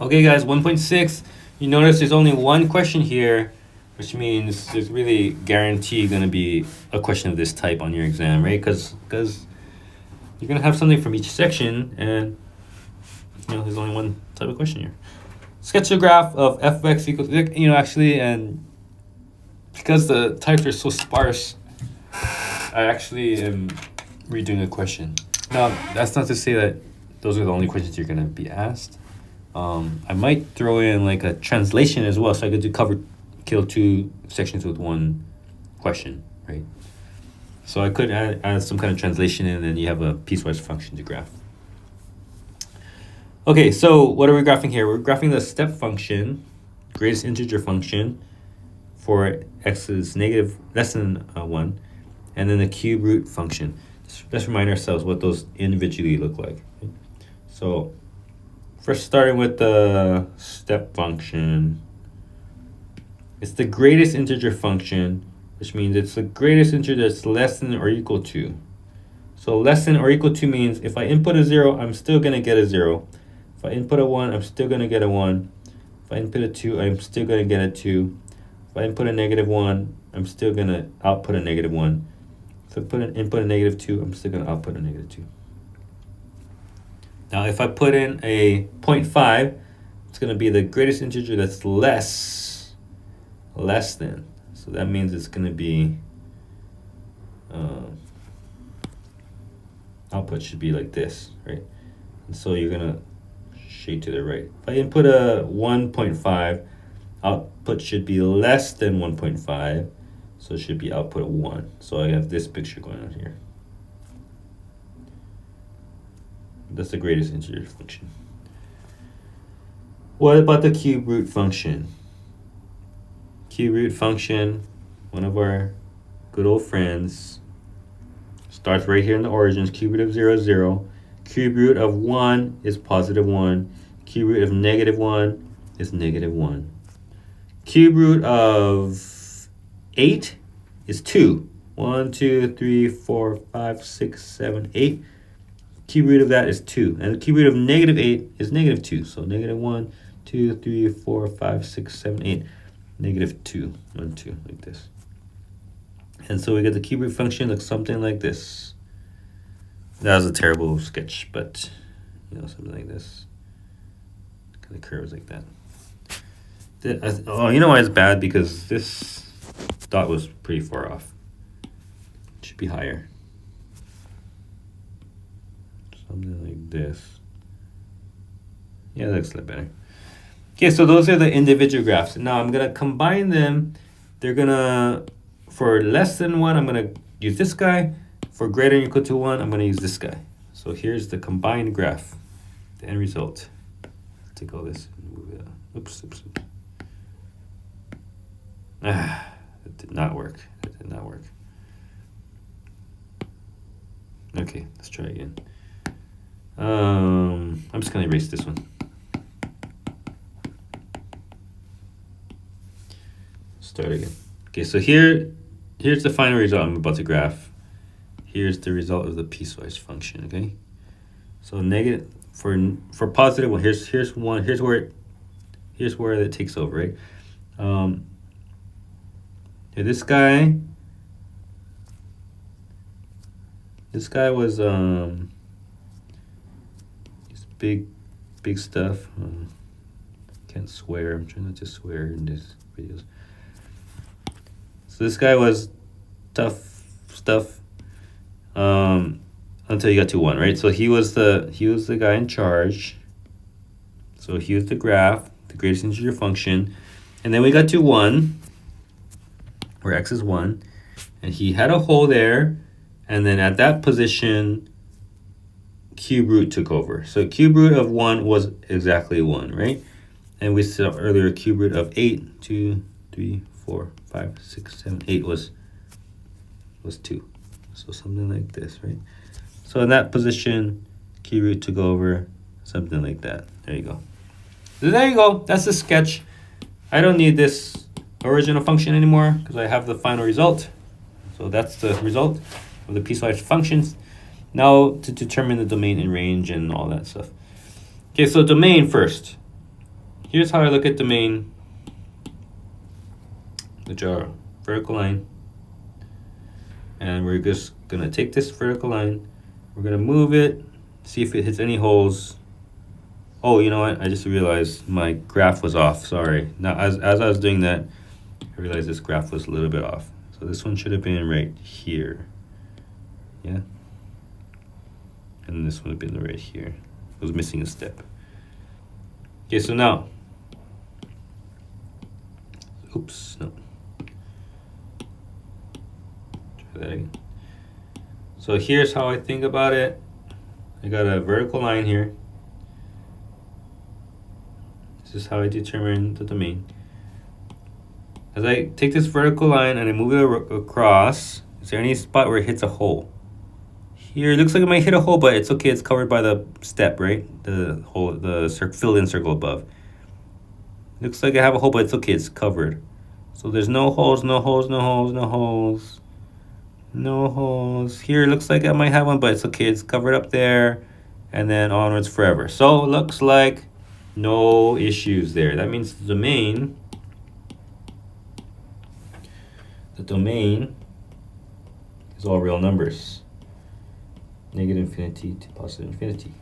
Okay, guys, 1.6. You notice there's only one question here, which means there's really guaranteed going to be a question of this type on your exam, right? Because you're going to have something from each section, and there's only one type of question here. Sketch a graph of f of x equals, actually, and because the types are so sparse, I actually am redoing a question. Now, that's not to say that those are the only questions you're going to be asked. I might throw in like a translation as well, so I could kill two sections with one question, right? So I could add some kind of translation in, and then you have a piecewise function to graph. Okay, so what are we graphing here? We're graphing the step function, greatest integer function, for x is less than 1, and then the cube root function. Let's remind ourselves what those individually look like. Okay? So first, starting with the step function, it's the greatest integer function, which means it's the greatest integer that's less than or equal to. So less than or equal to means if I input a 0, I'm still going to get a 0. If I input a 1, I'm still going to get a 1. If I input a 2, I'm still going to get a 2. If I input a -1, I'm still going to output a -1. If I input a -2, I'm still going to output a -2. Now, if I put in a 0.5, it's going to be the greatest integer that's less than. So that means it's going to be, output should be like this, right? And so you're going to shade to the right. If I input a 1.5, output should be less than 1.5, so it should be output of 1. So I have this picture going on here. That's the greatest integer function. What about the cube root function? Cube root function, one of our good old friends, starts right here in the origins. Cube root of 0 is 0. Cube root of 1 is positive 1. Cube root of -1 is -1. Cube root of 8 is 2. 1, 2, 3, 4, 5, 6, 7, 8. Cube root of that is 2. And the cube root of -8 is -2. So -1, 2, 3, 4, 5, 6, 7, 8. -2. 1, 2, like this. And so we get the cube root function looks something like this. That was a terrible sketch, but something like this. Kind of curves like that. You know why it's bad? Because this dot was pretty far off. It should be higher. Something like this. Yeah, that looks a little better. Okay, so those are the individual graphs. Now I'm going to combine them. They're going to, for less than 1, I'm going to use this guy. For greater than or equal to 1, I'm going to use this guy. So here's the combined graph, the end result. Take all this and move it out. Oops. It did not work. Okay, let's try again. I'm just going to erase this one. Start again. Okay, so here's the final result I'm about to graph. Here's the result of the piecewise function, okay? So negative for positive, well, here's one, here's where it takes over, right? This guy was big stuff. Can't swear. I'm trying not to swear in these videos. So this guy was tough stuff until you got to 1, right? So he was the guy in charge. So he was the graph, the greatest integer function, and then we got to 1, where x is 1, and he had a hole there, and then at that position, cube root took over. So cube root of 1 was exactly 1, right? And we saw earlier cube root of 8, 2, 3, 4, 5, 6, 7, 8 was 2. So something like this, right? So in that position, cube root took over, something like that. There you go. So there you go. That's the sketch. I don't need this original function anymore because I have the final result. So that's the result of the piecewise functions. Now to determine the domain and range and all that stuff. Okay, so domain first. here's how I look at domain, which are vertical line. And we're just gonna take this vertical line, we're gonna move it, see if it hits any holes. Oh, you know what? I just realized my graph was off. Sorry. Now, as I was doing that, I realized this graph was a little bit off. So this one should have been right here. Yeah. And this would have been right here. It was missing a step. Okay, so now. Oops, no. Try that again. So here's how I think about it. I got a vertical line here. This is how I determine the domain. As I take this vertical line and I move it across, is there any spot where it hits a hole? Here, it looks like it might hit a hole, but it's okay. It's covered by the step, right? The hole, the filled-in circle above. Looks like I have a hole, but it's okay. It's covered. So there's no holes, no holes, no holes, no holes. No holes. Here, it looks like I might have one, but it's okay. It's covered up there. And then onwards forever. So it looks like no issues there. That means the domain is all real numbers. Negative infinity to positive infinity.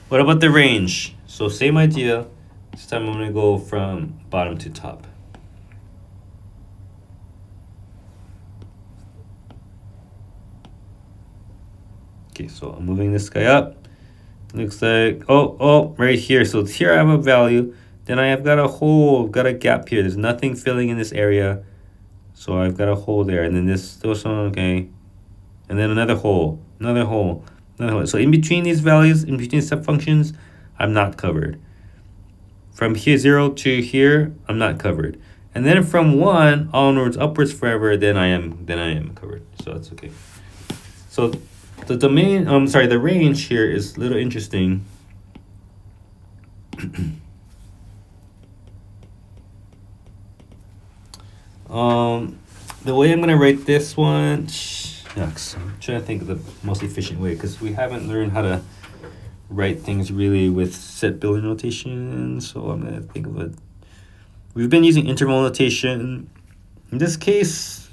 What about the range? So same idea. This time I'm going to go from bottom to top. Okay, so I'm moving this guy up. Looks like, oh, right here. So here I have a value. Then I have got a hole, got a gap here. There's nothing filling in this area. So I've got a hole there. And then this one, okay. And then another hole, another hole, another hole. So in between these values, in between step functions, I'm not covered. From here, 0 to here, I'm not covered. And then from 1 onwards, upwards forever, then I am covered. So that's okay. So the domain, the range here is a little interesting. The way I'm gonna write this one, shucks, I'm trying to think of the most efficient way because we haven't learned how to write things really with set building notation. So I'm gonna think of it. We've been using interval notation. In this case,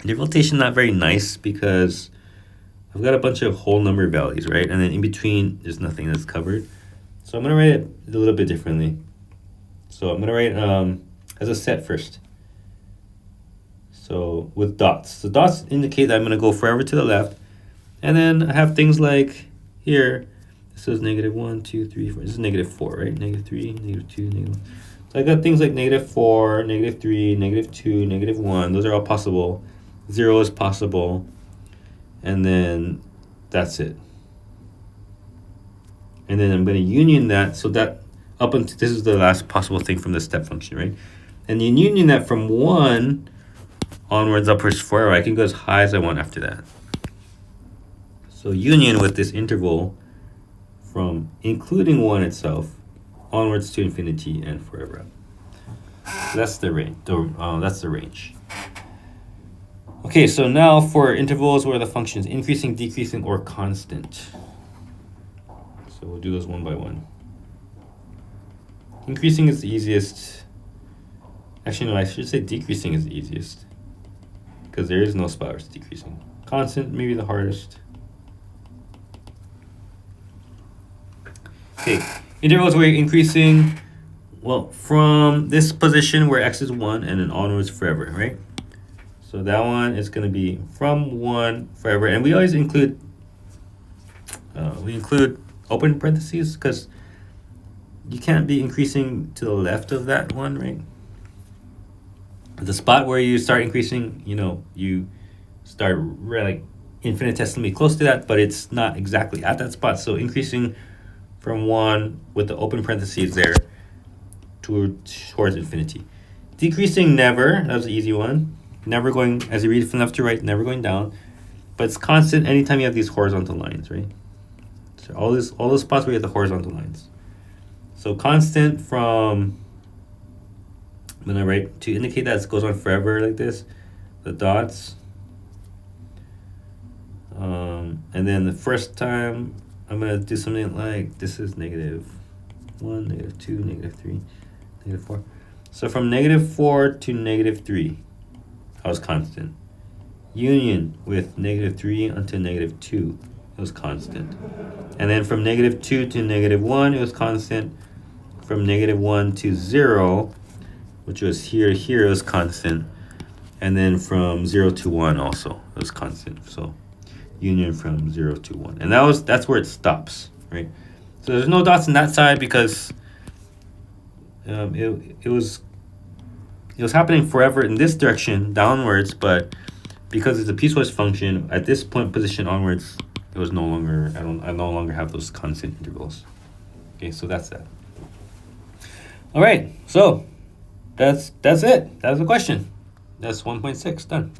interval notation not very nice because I've got a bunch of whole number values, right? And then in between, there's nothing that's covered. So I'm gonna write it a little bit differently. So I'm gonna write as a set first. So with dots. The dots indicate that I'm going to go forever to the left. And then I have things like here. This is negative 1, 2, 3, 4. This is negative 4, right? Negative 3, negative 2, negative 1. So I got things like negative 4, negative 3, negative 2, negative 1. Those are all possible. 0 is possible. And then that's it. And then I'm going to union that. So that up until this is the last possible thing from the step function, right? And you union that from 1 onwards, upwards, forever. I can go as high as I want after that. So union with this interval from including 1 itself onwards to infinity and forever. So that's the range. That's the range. Okay, so now for intervals where the function is increasing, decreasing, or constant. So we'll do those one by one. Increasing is the easiest. Actually, no, I should say decreasing is the easiest. Because there is no spot where it's decreasing. Constant, maybe the hardest. Okay, intervals where you're increasing, well, from this position where x is 1 and then onwards forever, right? So that one is going to be from 1 forever. And we always include, open parentheses because you can't be increasing to the left of that one, right? The spot where you start increasing, you start like infinitesimally close to that, but it's not exactly at that spot. So increasing from 1 with the open parentheses there towards infinity. Decreasing never, that was an easy one. Never going, as you read from left to right, never going down. But it's constant anytime you have these horizontal lines, right? So all those spots where you have the horizontal lines. So constant from, I'm going to write, to indicate that it goes on forever like this, the dots. And then the first time, I'm going to do something like, this is negative 1, -2, -3, -4. So from -4 to -3, that was constant. Union with -3 until -2, it was constant. And then from -2 to -1, it was constant. From -1 to 0, which was here to here, it was constant. And then from 0 to 1 also, it was constant. So union from 0 to 1. And that's where it stops, right? So there's no dots on that side because it was happening forever in this direction, downwards, but because it's a piecewise function, at this point position onwards, it was no longer, I no longer have those constant intervals. Okay, so that's that. All right, so that's it. That's the question. That's 1.6 done.